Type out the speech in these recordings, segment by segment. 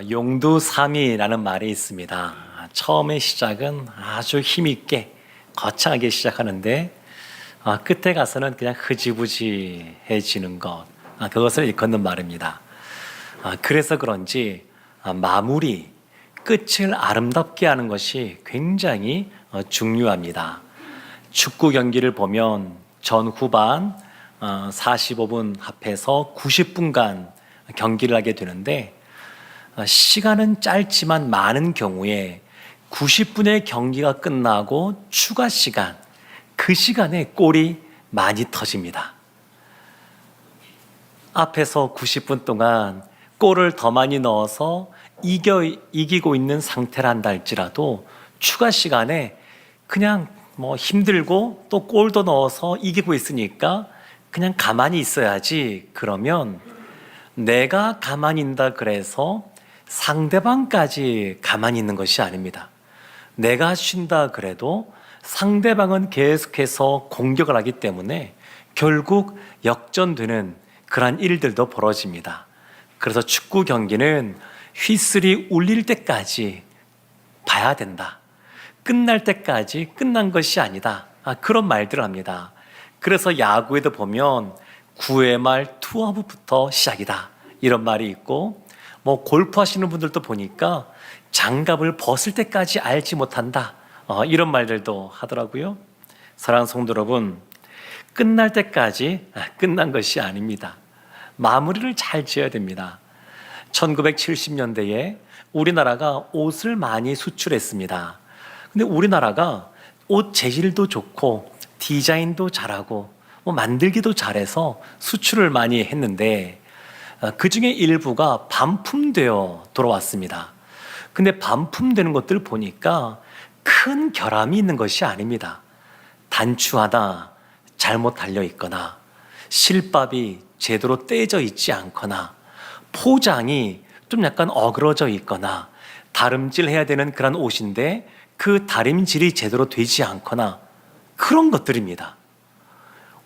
용두삼이라는 말이 있습니다. 처음의 시작은 아주 힘있게 거창하게 시작하는데 끝에 가서는 그냥 흐지부지해지는 것, 그것을 일컫는 말입니다. 그래서 그런지 마무리, 끝을 아름답게 하는 것이 굉장히 중요합니다. 축구 경기를 보면 전후반 45분 합해서 90분간 경기를 하게 되는데 시간은 짧지만 많은 경우에 90분의 경기가 끝나고 추가 시간, 그 시간에 골이 많이 터집니다. 앞에서 90분 동안 골을 더 많이 넣어서 이기고 있는 상태란다 할지라도 추가 시간에 그냥 힘들고 또 골도 넣어서 이기고 있으니까 그냥 가만히 있어야지, 그러면 내가 가만히 있다 그래서 상대방까지 가만히 있는 것이 아닙니다. 내가 쉰다 그래도 상대방은 계속해서 공격을 하기 때문에 결국 역전되는 그러한 일들도 벌어집니다. 그래서 축구 경기는 휘슬이 울릴 때까지 봐야 된다. 끝날 때까지 끝난 것이 아니다. 그런 말들을 합니다. 그래서 야구에도 보면 9회 말 투아웃부터 시작이다, 이런 말이 있고, 골프 하시는 분들도 보니까 장갑을 벗을 때까지 알지 못한다, 이런 말들도 하더라고요. 사랑하는 성도 여러분, 끝날 때까지 끝난 것이 아닙니다. 마무리를 잘 지어야 됩니다. 1970년대에 우리나라가 옷을 많이 수출했습니다. 근데 우리나라가 옷 재질도 좋고 디자인도 잘하고 만들기도 잘해서 수출을 많이 했는데 그 중에 일부가 반품되어 돌아왔습니다. 근데 반품되는 것들 보니까 큰 결함이 있는 것이 아닙니다. 단추 하나 잘못 달려 있거나 실밥이 제대로 떼져 있지 않거나 포장이 좀 약간 어그러져 있거나 다림질해야 되는 그런 옷인데 그 다림질이 제대로 되지 않거나 그런 것들입니다.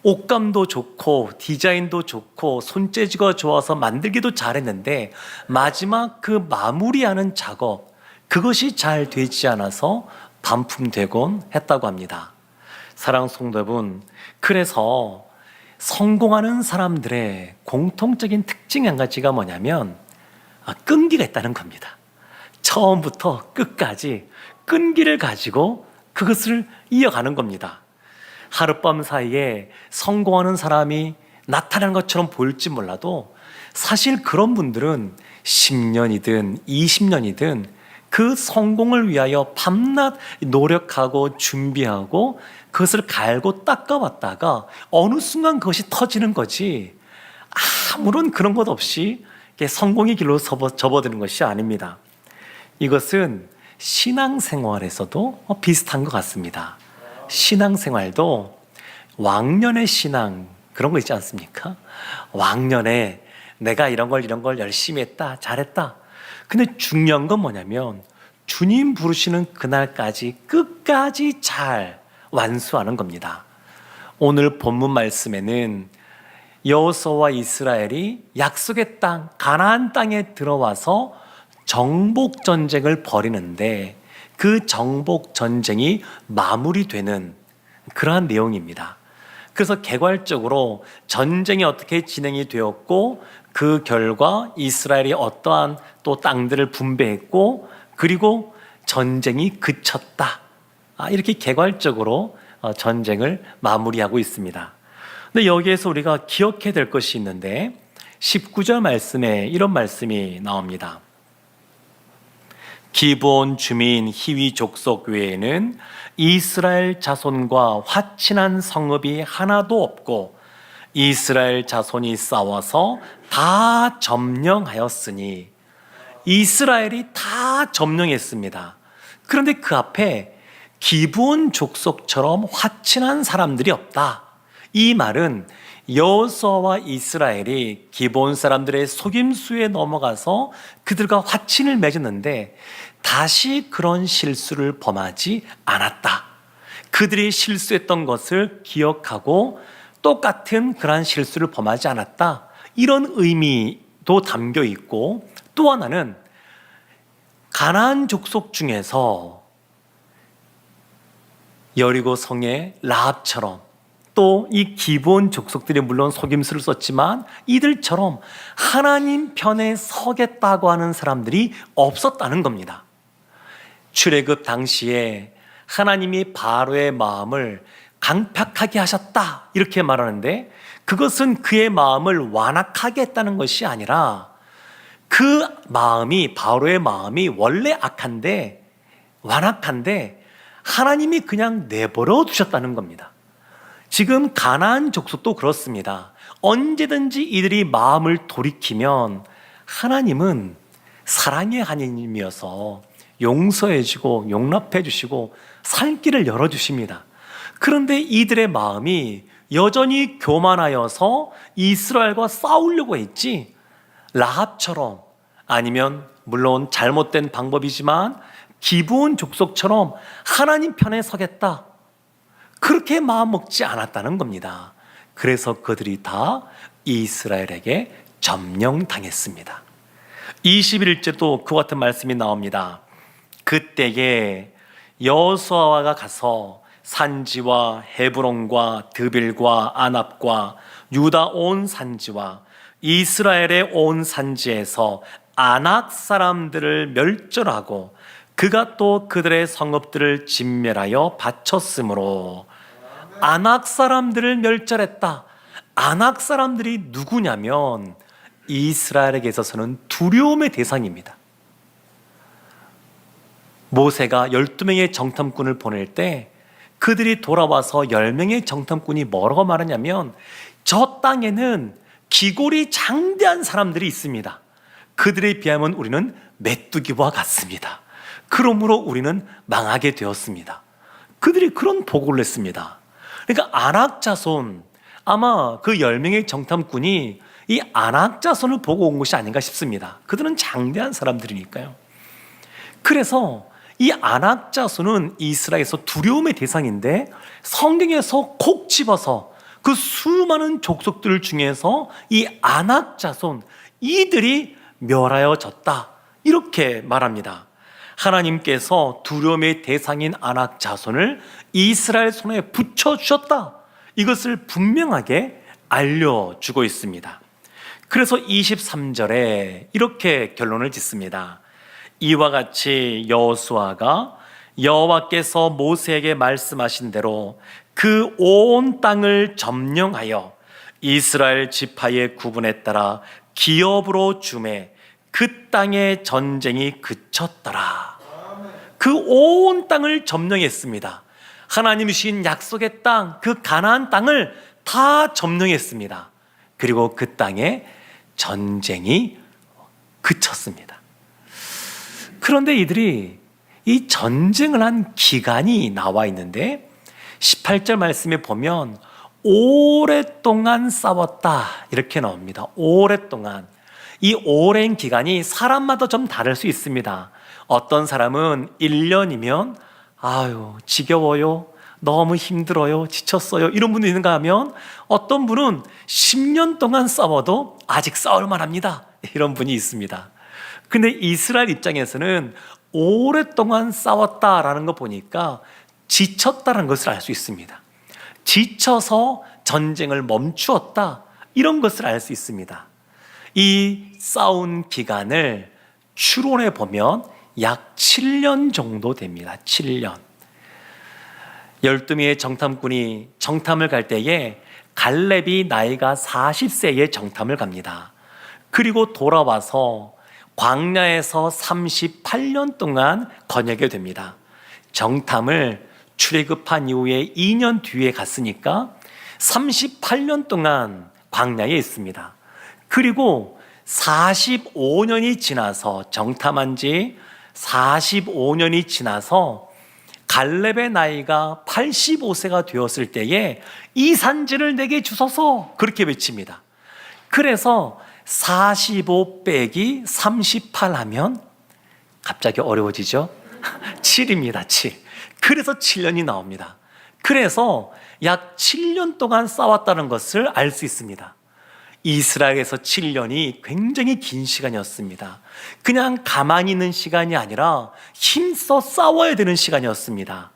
옷감도 좋고 디자인도 좋고 손재주가 좋아서 만들기도 잘했는데 마지막 그 마무리하는 작업, 그것이 잘 되지 않아서 반품되곤 했다고 합니다. 사랑하는 성도 여러분, 그래서 성공하는 사람들의 공통적인 특징 한 가지가 뭐냐면 끈기가 있다는 겁니다. 처음부터 끝까지 끈기를 가지고 그것을 이어가는 겁니다. 하룻밤 사이에 성공하는 사람이 나타나는 것처럼 보일지 몰라도 사실 그런 분들은 10년이든 20년이든 그 성공을 위하여 밤낮 노력하고 준비하고 그것을 갈고 닦아왔다가 어느 순간 그것이 터지는 거지, 아무런 그런 것 없이 성공의 길로 접어드는 것이 아닙니다. 이것은 신앙생활에서도 비슷한 것 같습니다. 신앙생활도 왕년의 신앙, 그런 거 있지 않습니까? 왕년에 내가 이런 걸 열심히 했다, 잘했다. 근데 중요한 건 뭐냐면 주님 부르시는 그날까지 끝까지 잘 완수하는 겁니다. 오늘 본문 말씀에는 여호수아와 이스라엘이 약속의 땅, 가나안 땅에 들어와서 정복 전쟁을 벌이는데 그 정복 전쟁이 마무리되는 그러한 내용입니다. 그래서 개괄적으로 전쟁이 어떻게 진행이 되었고 그 결과 이스라엘이 어떠한 또 땅들을 분배했고 그리고 전쟁이 그쳤다, 이렇게 개괄적으로 전쟁을 마무리하고 있습니다. 근데 여기에서 우리가 기억해야 될 것이 있는데 19절 말씀에 이런 말씀이 나옵니다. 기브온 주민 히위 족속 외에는 이스라엘 자손과 화친한 성읍이 하나도 없고 이스라엘 자손이 싸워서 다 점령하였으니, 이스라엘이 다 점령했습니다. 그런데 그 앞에 기브온 족속처럼 화친한 사람들이 없다. 이 말은 여호수아와 이스라엘이 기브온 사람들의 속임수에 넘어가서 그들과 화친을 맺었는데 다시 그런 실수를 범하지 않았다. 그들이 실수했던 것을 기억하고 똑같은 그러한 실수를 범하지 않았다. 이런 의미도 담겨 있고, 또 하나는 가나안 족속 중에서 여리고 성의 라합처럼 또 이 기브온 족속들이 물론 속임수를 썼지만 이들처럼 하나님 편에 서겠다고 하는 사람들이 없었다는 겁니다. 출애굽 당시에 하나님이 바로의 마음을 강팍하게 하셨다 이렇게 말하는데, 그것은 그의 마음을 완악하게 했다는 것이 아니라 그 마음이, 바로의 마음이 원래 악한데 완악한데 하나님이 그냥 내버려 두셨다는 겁니다. 지금 가나안 족속도 그렇습니다. 언제든지 이들이 마음을 돌이키면 하나님은 사랑의 하나님이어서 용서해주고 용납해주시고 살 길을 열어주십니다. 그런데 이들의 마음이 여전히 교만하여서 이스라엘과 싸우려고 했지, 라합처럼, 아니면 물론 잘못된 방법이지만 기브온 족속처럼 하나님 편에 서겠다, 그렇게 마음 먹지 않았다는 겁니다. 그래서 그들이 다 이스라엘에게 점령당했습니다. 21절도 그와 같은 말씀이 나옵니다. 그때에 여호수아가 가서 산지와 헤브론과 드빌과 아납과 유다 온 산지와 이스라엘의 온 산지에서 아낙 사람들을 멸절하고 그가 또 그들의 성읍들을 진멸하여 바쳤으므로. 아낙 사람들을 멸절했다. 아낙 사람들이 누구냐면 이스라엘에게 있어서는 두려움의 대상입니다. 모세가 12명의 정탐꾼을 보낼 때 그들이 돌아와서 10명의 정탐꾼이 뭐라고 말하냐면, 저 땅에는 기골이 장대한 사람들이 있습니다. 그들에 비하면 우리는 메뚜기와 같습니다. 그러므로 우리는 망하게 되었습니다. 그들이 그런 보고를 했습니다. 그러니까 아낙 자손, 아마 그 10명의 정탐꾼이 이 아낙 자손을 보고 온 것이 아닌가 싶습니다. 그들은 장대한 사람들이니까요. 그래서 이 아낙 자손은 이스라엘에서 두려움의 대상인데, 성경에서 콕 집어서 그 수많은 족속들 중에서 이 아낙 자손, 이들이 멸하여졌다 이렇게 말합니다. 하나님께서 두려움의 대상인 아낙 자손을 이스라엘 손에 붙여주셨다, 이것을 분명하게 알려주고 있습니다. 그래서 23절에 이렇게 결론을 짓습니다. 이와 같이 여호수아가 여호와께서 모세에게 말씀하신 대로 그 온 땅을 점령하여 이스라엘 지파의 구분에 따라 기업으로 주매 그 땅의 전쟁이 그쳤더라. 그 온 땅을 점령했습니다. 하나님이 주신 약속의 땅, 그 가나안 땅을 다 점령했습니다. 그리고 그 땅에 전쟁이 그쳤습니다. 그런데 이들이 이 전쟁을 한 기간이 나와 있는데 18절 말씀에 보면 오랫동안 싸웠다 이렇게 나옵니다. 오랫동안. 이 오랜 기간이 사람마다 좀 다를 수 있습니다. 어떤 사람은 1년이면 아유 지겨워요, 너무 힘들어요, 지쳤어요, 이런 분이 있는가 하면 어떤 분은 10년 동안 싸워도 아직 싸울 만합니다, 이런 분이 있습니다. 근데 이스라엘 입장에서는 오랫동안 싸웠다라는 거 보니까 지쳤다는 것을 알 수 있습니다. 지쳐서 전쟁을 멈추었다, 이런 것을 알 수 있습니다. 이 싸운 기간을 추론해 보면 약 7년 정도 됩니다. 7년. 12명의 정탐꾼이 정탐을 갈 때에 갈렙이 나이가 40세에 정탐을 갑니다. 그리고 돌아와서 광야에서 38년 동안 거느리게 됩니다. 정탐을 출애굽한 이후에 2년 뒤에 갔으니까 38년 동안 광야에 있습니다. 그리고 45년이 지나서, 정탐한 지 45년이 지나서 갈렙의 나이가 85세가 되었을 때에 이 산지를 내게 주소서, 그렇게 외칩니다. 그래서 45 빼기 38 하면 갑자기 어려워지죠? 7입니다. 7. 그래서 7년이 나옵니다. 그래서 약 7년 동안 싸웠다는 것을 알 수 있습니다. 이스라엘에서 7년이 굉장히 긴 시간이었습니다. 그냥 가만히 있는 시간이 아니라 힘써 싸워야 되는 시간이었습니다.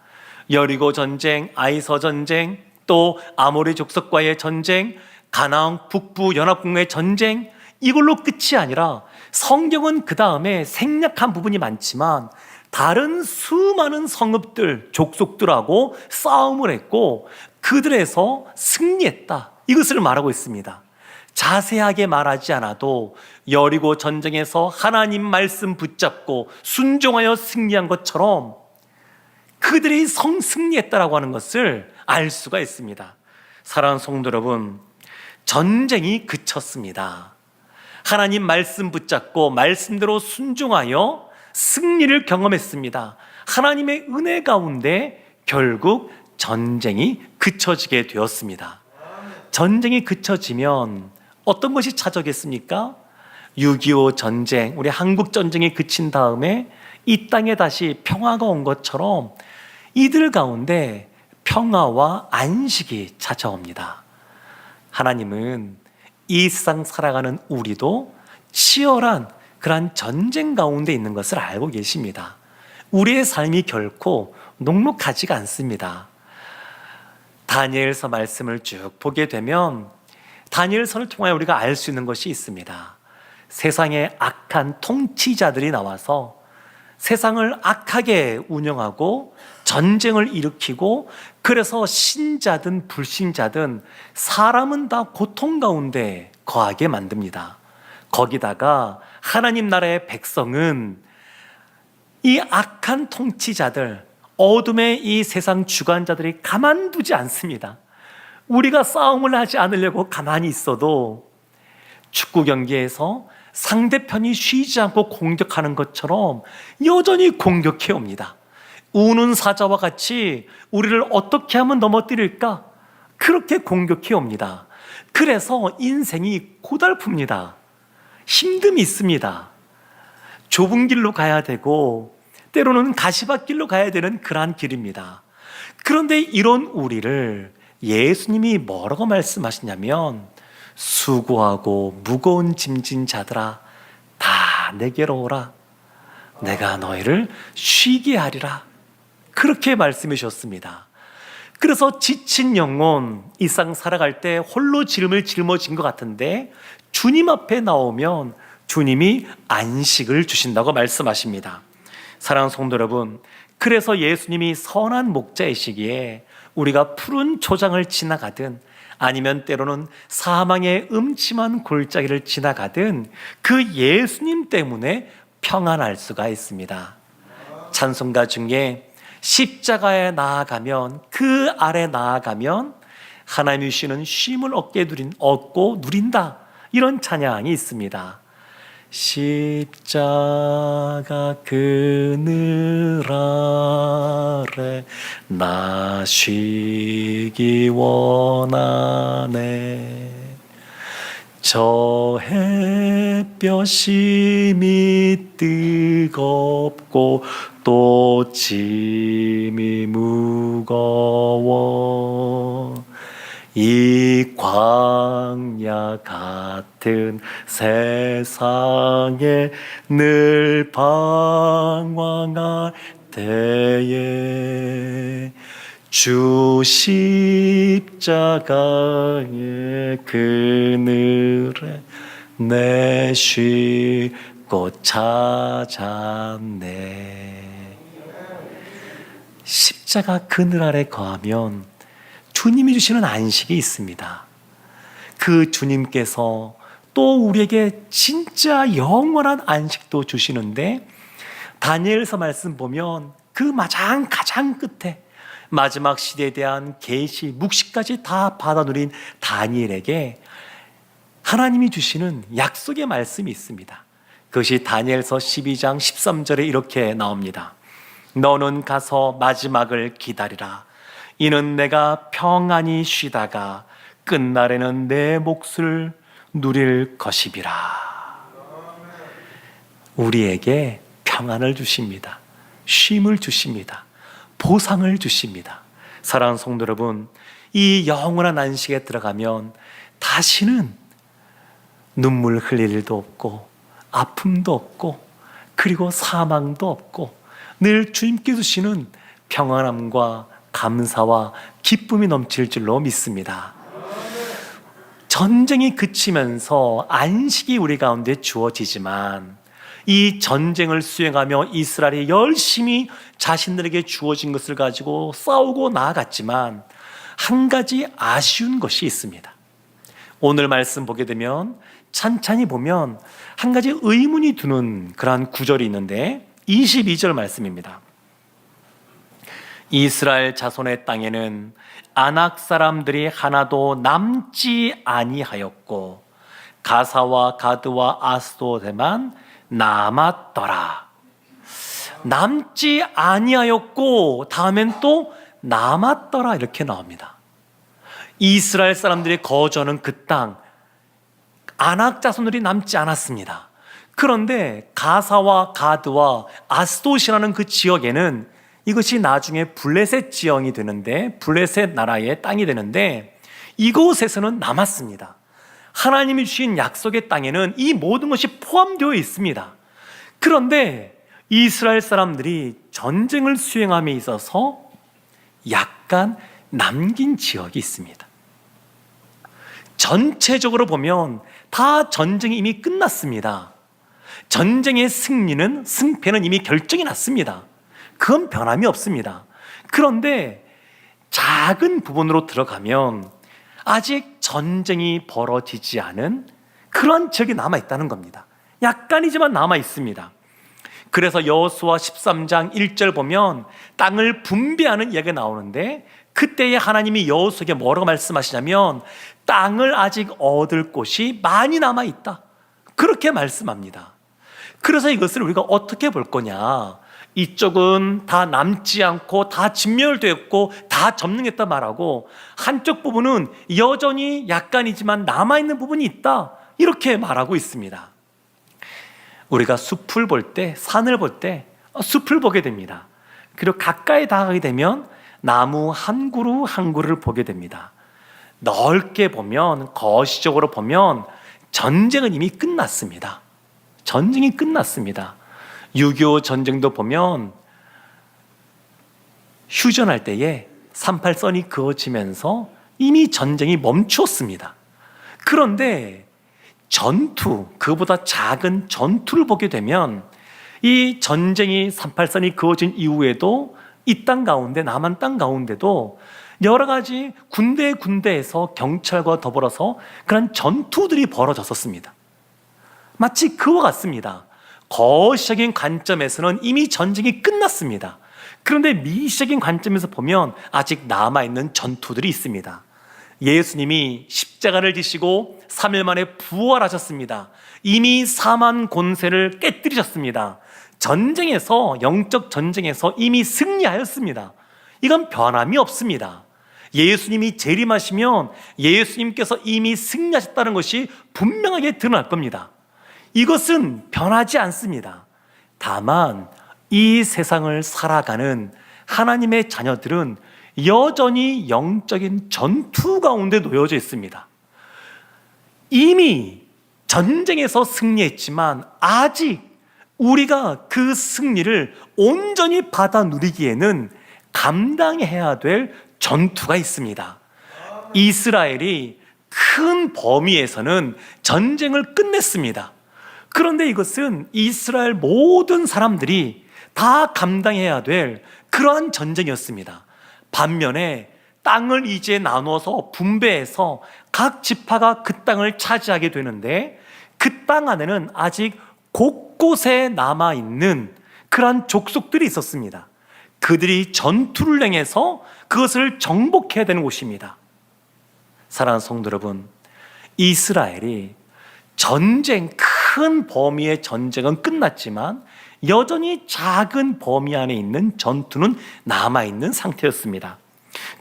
여리고 전쟁, 아이서 전쟁, 또 아모리 족속과의 전쟁, 가나안 북부 연합군과의 전쟁, 이걸로 끝이 아니라 성경은 그 다음에 생략한 부분이 많지만 다른 수많은 성읍들, 족속들하고 싸움을 했고 그들에서 승리했다, 이것을 말하고 있습니다. 자세하게 말하지 않아도 여리고 전쟁에서 하나님 말씀 붙잡고 순종하여 승리한 것처럼 그들이 승리했다라고 하는 것을 알 수가 있습니다. 사랑하는 성도 여러분, 전쟁이 그쳤습니다. 하나님 말씀 붙잡고 말씀대로 순종하여 승리를 경험했습니다. 하나님의 은혜 가운데 결국 전쟁이 그쳐지게 되었습니다. 전쟁이 그쳐지면 어떤 것이 찾아오겠습니까? 6.25 전쟁, 우리 한국 전쟁이 그친 다음에 이 땅에 다시 평화가 온 것처럼 이들 가운데 평화와 안식이 찾아옵니다. 하나님은 이 세상 살아가는 우리도 치열한 그러한 전쟁 가운데 있는 것을 알고 계십니다. 우리의 삶이 결코 녹록하지가 않습니다. 다니엘서 말씀을 쭉 보게 되면 다니엘서를 통하여 우리가 알 수 있는 것이 있습니다. 세상에 악한 통치자들이 나와서 세상을 악하게 운영하고 전쟁을 일으키고, 그래서 신자든 불신자든 사람은 다 고통 가운데 거하게 만듭니다. 거기다가 하나님 나라의 백성은 이 악한 통치자들, 어둠의 이 세상 주관자들이 가만두지 않습니다. 우리가 싸움을 하지 않으려고 가만히 있어도 축구 경기에서 상대편이 쉬지 않고 공격하는 것처럼 여전히 공격해 옵니다. 우는 사자와 같이 우리를 어떻게 하면 넘어뜨릴까? 그렇게 공격해 옵니다. 그래서 인생이 고달픕니다. 힘듦이 있습니다. 좁은 길로 가야 되고 때로는 가시밭길로 가야 되는 그러한 길입니다. 그런데 이런 우리를 예수님이 뭐라고 말씀하시냐면, 수고하고 무거운 짐진 자들아 다 내게로 오라, 내가 너희를 쉬게 하리라, 그렇게 말씀해 주셨습니다. 그래서 지친 영혼, 이 세상 살아갈 때 홀로 짊을 짊어진 것 같은데 주님 앞에 나오면 주님이 안식을 주신다고 말씀하십니다. 사랑하는 성도 여러분, 그래서 예수님이 선한 목자이시기에 우리가 푸른 초장을 지나가든 아니면 때로는 사망의 음침한 골짜기를 지나가든 그 예수님 때문에 평안할 수가 있습니다. 찬송가 중에 십자가에 나아가면, 그 아래 나아가면 하나님이 주시는 쉼을 얻고 누린다, 이런 찬양이 있습니다. 십자가 그늘 아래 나 쉬기 원하네. 저 햇볕이 뜨겁고 또 짐이 무거워 이 광야 같은 세상에 늘 방황할 때에 주 십자가의 그늘에 내 쉴 곳 찾았네. 십자가 그늘 아래 거하면 주님이 주시는 안식이 있습니다. 그 주님께서 또 우리에게 진짜 영원한 안식도 주시는데, 다니엘서 말씀 보면 그 가장 끝에 마지막 시대에 대한 계시, 묵시까지 다 받아 누린 다니엘에게 하나님이 주시는 약속의 말씀이 있습니다. 그것이 다니엘서 12장 13절에 이렇게 나옵니다. 너는 가서 마지막을 기다리라. 이는 내가 평안히 쉬다가 끝날에는 내 몫을 누릴 것이비라. 우리에게 평안을 주십니다. 쉼을 주십니다. 보상을 주십니다. 사랑하는 성도 여러분, 이 영원한 안식에 들어가면 다시는 눈물 흘릴 일도 없고 아픔도 없고 그리고 사망도 없고 늘 주님께 주시는 평안함과 감사와 기쁨이 넘칠 줄로 믿습니다. 전쟁이 그치면서 안식이 우리 가운데 주어지지만 이 전쟁을 수행하며 이스라엘이 열심히 자신들에게 주어진 것을 가지고 싸우고 나아갔지만 한 가지 아쉬운 것이 있습니다. 오늘 말씀 보게 되면 찬찬히 보면 한 가지 의문이 드는 그러한 구절이 있는데 22절 말씀입니다. 이스라엘 자손의 땅에는 아낙 사람들이 하나도 남지 아니하였고 가사와 가드와 아스도데만 남았더라. 남지 아니하였고 다음엔 또 남았더라 이렇게 나옵니다. 이스라엘 사람들이 거주하는 그 땅, 아낙 자손들이 남지 않았습니다. 그런데 가사와 가드와 아스돗이라는 그 지역에는 이것이 나중에 블레셋 지형이 되는데, 블레셋 나라의 땅이 되는데 이곳에서는 남았습니다. 하나님이 주신 약속의 땅에는 이 모든 것이 포함되어 있습니다. 그런데 이스라엘 사람들이 전쟁을 수행함에 있어서 약간 남긴 지역이 있습니다. 전체적으로 보면 다 전쟁이 이미 끝났습니다. 전쟁의 승패는 이미 결정이 났습니다. 그건 변함이 없습니다. 그런데 작은 부분으로 들어가면 아직 전쟁이 벌어지지 않은 그런 지역이 남아있다는 겁니다. 약간이지만 남아있습니다. 그래서 여호수아 13장 1절 보면 땅을 분배하는 이야기가 나오는데 그때에 하나님이 여호수아에게 뭐라고 말씀하시냐면 땅을 아직 얻을 곳이 많이 남아있다, 그렇게 말씀합니다. 그래서 이것을 우리가 어떻게 볼 거냐, 이쪽은 다 남지 않고 다 진멸되었고 다 점령했다 말하고 한쪽 부분은 여전히 약간이지만 남아있는 부분이 있다, 이렇게 말하고 있습니다. 우리가 숲을 볼 때, 산을 볼 때 숲을 보게 됩니다. 그리고 가까이 다가가게 되면 나무 한 그루 한 그루를 보게 됩니다. 넓게 보면, 거시적으로 보면 전쟁은 이미 끝났습니다. 전쟁이 끝났습니다. 6.25 전쟁도 보면 휴전할 때에 38선이 그어지면서 이미 전쟁이 멈추었습니다. 그런데 전투, 그보다 작은 전투를 보게 되면 이 전쟁이 38선이 그어진 이후에도 이 땅 가운데, 남한 땅 가운데도 여러 가지 군데에서 경찰과 더불어서 그런 전투들이 벌어졌었습니다. 마치 그와 같습니다. 거시적인 관점에서는 이미 전쟁이 끝났습니다. 그런데 미시적인 관점에서 보면 아직 남아있는 전투들이 있습니다. 예수님이 십자가를 지시고 3일 만에 부활하셨습니다. 이미 사만 권세를 깨뜨리셨습니다. 전쟁에서, 영적 전쟁에서 이미 승리하였습니다. 이건 변함이 없습니다. 예수님이 재림하시면 예수님께서 이미 승리하셨다는 것이 분명하게 드러날 겁니다. 이것은 변하지 않습니다. 다만 이 세상을 살아가는 하나님의 자녀들은 여전히 영적인 전투 가운데 놓여져 있습니다. 이미 전쟁에서 승리했지만 아직 우리가 그 승리를 온전히 받아 누리기에는 감당해야 될 전투가 있습니다. 이스라엘이 큰 범위에서는 전쟁을 끝냈습니다. 그런데 이것은 이스라엘 모든 사람들이 다 감당해야 될 그러한 전쟁이었습니다. 반면에 땅을 이제 나누어서 분배해서 각 지파가 그 땅을 차지하게 되는데 그 땅 안에는 아직 곳곳에 남아있는 그러한 족속들이 있었습니다. 그들이 전투를 행해서 그것을 정복해야 되는 곳입니다. 사랑하는 성도 여러분, 이스라엘이 큰 범위의 전쟁은 끝났지만 여전히 작은 범위 안에 있는 전투는 남아있는 상태였습니다.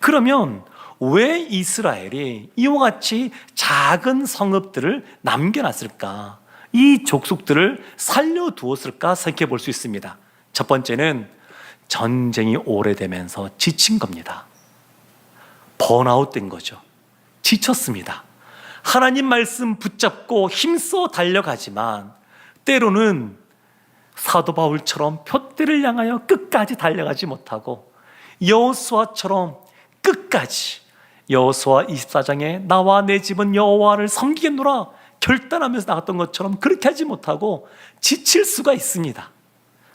그러면 왜 이스라엘이 이와 같이 작은 성읍들을 남겨놨을까? 이 족속들을 살려두었을까 생각해 볼 수 있습니다. 첫 번째는 전쟁이 오래되면서 지친 겁니다. 번아웃 된 거죠. 지쳤습니다. 하나님 말씀 붙잡고 힘써 달려가지만 때로는 사도 바울처럼 표대를 향하여 끝까지 달려가지 못하고 여호수아처럼 끝까지 여호수아 24장에 나와 내 집은 여호와를 섬기겠노라 결단하면서 나갔던 것처럼 그렇게 하지 못하고 지칠 수가 있습니다.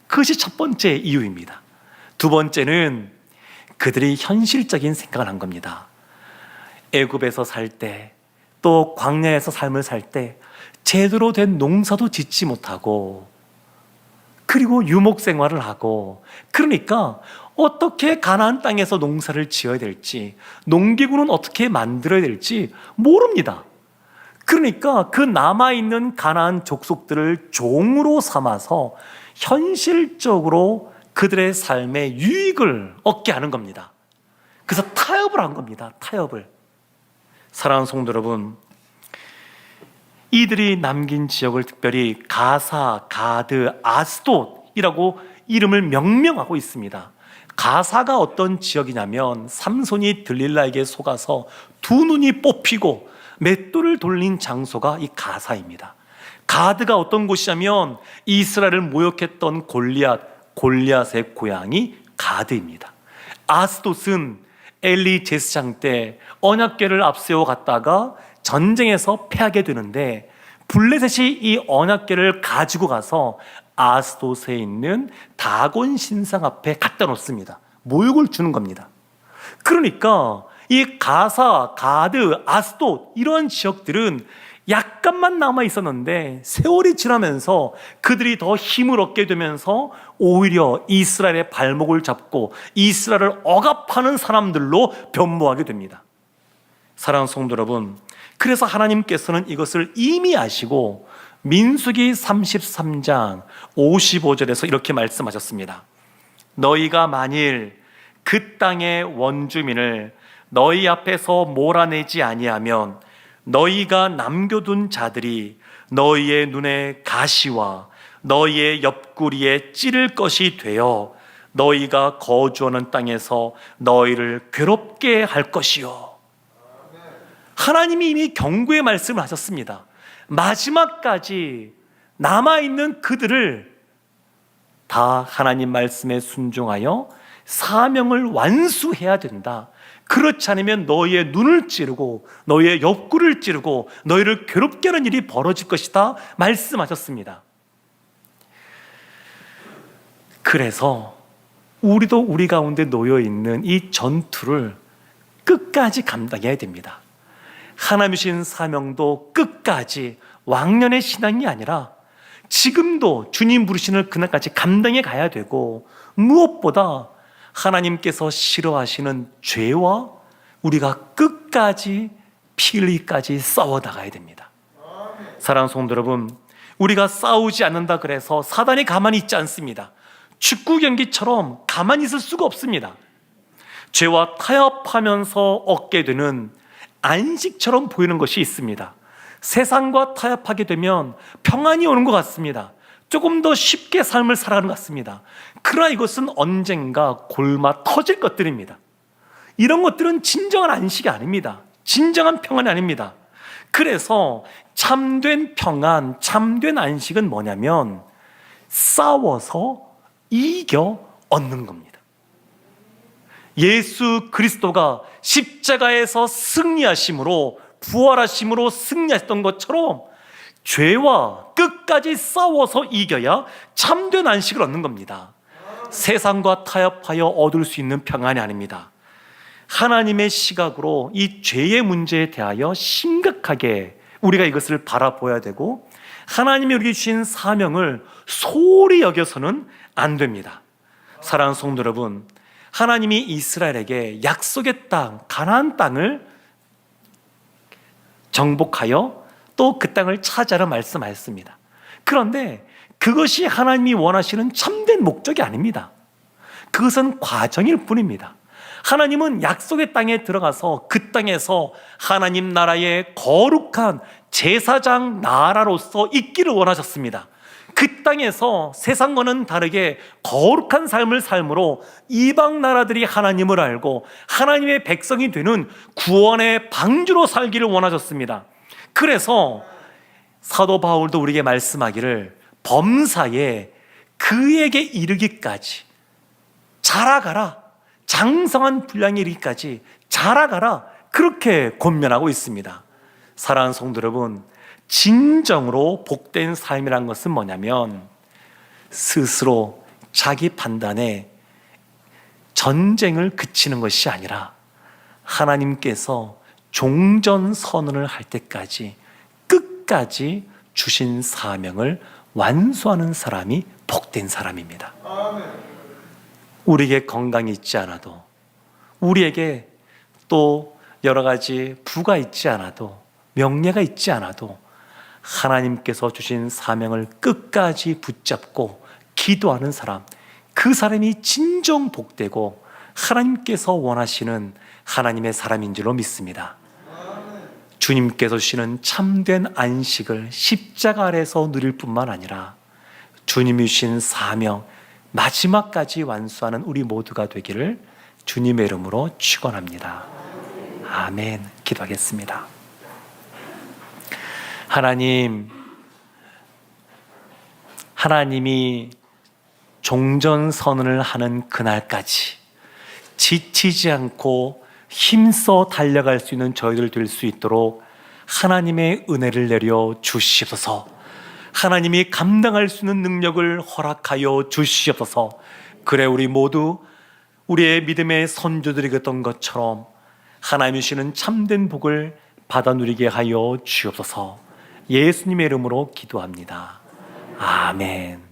그것이 첫 번째 이유입니다. 두 번째는 그들이 현실적인 생각을 한 겁니다. 애굽에서 살 때, 또 광야에서 삶을 살 때 제대로 된 농사도 짓지 못하고, 그리고 유목 생활을 하고, 그러니까 어떻게 가나안 땅에서 농사를 지어야 될지, 농기구는 어떻게 만들어야 될지 모릅니다. 그러니까 그 남아있는 가나안 족속들을 종으로 삼아서 현실적으로 그들의 삶에 유익을 얻게 하는 겁니다. 그래서 타협을 한 겁니다. 타협을. 사랑하는 성도 여러분, 이들이 남긴 지역을 특별히 가사, 가드, 아스돗이라고 이름을 명명하고 있습니다. 가사가 어떤 지역이냐면 삼손이 들릴라에게 속아서 두 눈이 뽑히고 맷돌을 돌린 장소가 이 가사입니다. 가드가 어떤 곳이냐면 이스라엘을 모욕했던 골리앗의 고향이 가드입니다. 아스돗은 엘리 제사장 때 언약궤를 앞세워 갔다가 전쟁에서 패하게 되는데 블레셋이 이 언약궤를 가지고 가서 아스돗에 있는 다곤 신상 앞에 갖다 놓습니다. 모욕을 주는 겁니다. 그러니까 이 가사, 가드, 아스돗 이런 지역들은 약간만 남아 있었는데 세월이 지나면서 그들이 더 힘을 얻게 되면서 오히려 이스라엘의 발목을 잡고 이스라엘을 억압하는 사람들로 변모하게 됩니다. 사랑하는 성도 여러분, 그래서 하나님께서는 이것을 이미 아시고 민수기 33장 55절에서 이렇게 말씀하셨습니다. 너희가 만일 그 땅의 원주민을 너희 앞에서 몰아내지 아니하면 너희가 남겨둔 자들이 너희의 눈에 가시와 너희의 옆구리에 찌를 것이 되어 너희가 거주하는 땅에서 너희를 괴롭게 할 것이요. 하나님이 이미 경고의 말씀을 하셨습니다. 마지막까지 남아있는 그들을 다 하나님 말씀에 순종하여 사명을 완수해야 된다. 그렇지 않으면 너희의 눈을 찌르고 너희의 옆구리를 찌르고 너희를 괴롭게 하는 일이 벌어질 것이다 말씀하셨습니다. 그래서 우리도 우리 가운데 놓여있는 이 전투를 끝까지 감당해야 됩니다. 하나님 주신 사명도 끝까지 왕년의 신앙이 아니라 지금도 주님 부르시는 그날까지 감당해 가야 되고, 무엇보다 하나님께서 싫어하시는 죄와 우리가 끝까지 피 흘리기까지 싸워 나가야 됩니다. 사랑하는 성도 여러분, 우리가 싸우지 않는다 그래서 사단이 가만히 있지 않습니다. 축구 경기처럼 가만히 있을 수가 없습니다. 죄와 타협하면서 얻게 되는 안식처럼 보이는 것이 있습니다. 세상과 타협하게 되면 평안이 오는 것 같습니다. 조금 더 쉽게 삶을 살아가는 것 같습니다. 그러나 이것은 언젠가 골마 터질 것들입니다. 이런 것들은 진정한 안식이 아닙니다. 진정한 평안이 아닙니다. 그래서 참된 평안, 참된 안식은 뭐냐면 싸워서 이겨 얻는 겁니다. 예수 그리스도가 십자가에서 승리하심으로, 부활하심으로 승리하셨던 것처럼 죄와 끝까지 싸워서 이겨야 참된 안식을 얻는 겁니다. 세상과 타협하여 얻을 수 있는 평안이 아닙니다. 하나님의 시각으로 이 죄의 문제에 대하여 심각하게 우리가 이것을 바라보아야 되고, 하나님이 우리에게 주신 사명을 소홀히 여겨서는 안 됩니다. 사랑하는 성도 여러분, 하나님이 이스라엘에게 약속의 땅, 가나안 땅을 정복하여 또 그 땅을 차지하라 말씀하셨습니다. 그런데 그것이 하나님이 원하시는 참된 목적이 아닙니다. 그것은 과정일 뿐입니다. 하나님은 약속의 땅에 들어가서 그 땅에서 하나님 나라의 거룩한 제사장 나라로서 있기를 원하셨습니다. 그 땅에서 세상과는 다르게 거룩한 삶을 삶으로 이방 나라들이 하나님을 알고 하나님의 백성이 되는 구원의 방주로 살기를 원하셨습니다. 그래서 사도 바울도 우리에게 말씀하기를 범사에 그에게 이르기까지 자라가라, 장성한 분량에 이르기까지 자라가라, 그렇게 권면하고 있습니다. 사랑하는 성도 여러분, 진정으로 복된 삶이란 것은 뭐냐면 스스로 자기 판단에 전쟁을 그치는 것이 아니라 하나님께서 종전선언을 할 때까지 끝까지 주신 사명을 완수하는 사람이 복된 사람입니다. 우리에게 건강이 있지 않아도, 우리에게 또 여러 가지 부가 있지 않아도, 명예가 있지 않아도 하나님께서 주신 사명을 끝까지 붙잡고 기도하는 사람, 그 사람이 진정 복되고 하나님께서 원하시는 하나님의 사람인 줄로 믿습니다. 주님께서 주시는 참된 안식을 십자가 아래서 누릴 뿐만 아니라 주님이 주신 사명 마지막까지 완수하는 우리 모두가 되기를 주님의 이름으로 축원합니다. 아멘. 기도하겠습니다. 하나님이 종전선언을 하는 그날까지 지치지 않고 힘써 달려갈 수 있는 저희들 될 수 있도록 하나님의 은혜를 내려 주시옵소서. 하나님이 감당할 수 있는 능력을 허락하여 주시옵소서. 그래 우리 모두 우리의 믿음의 선조들이 그랬던 것처럼 하나님이 주시는 참된 복을 받아 누리게 하여 주옵소서. 예수님의 이름으로 기도합니다. 아멘.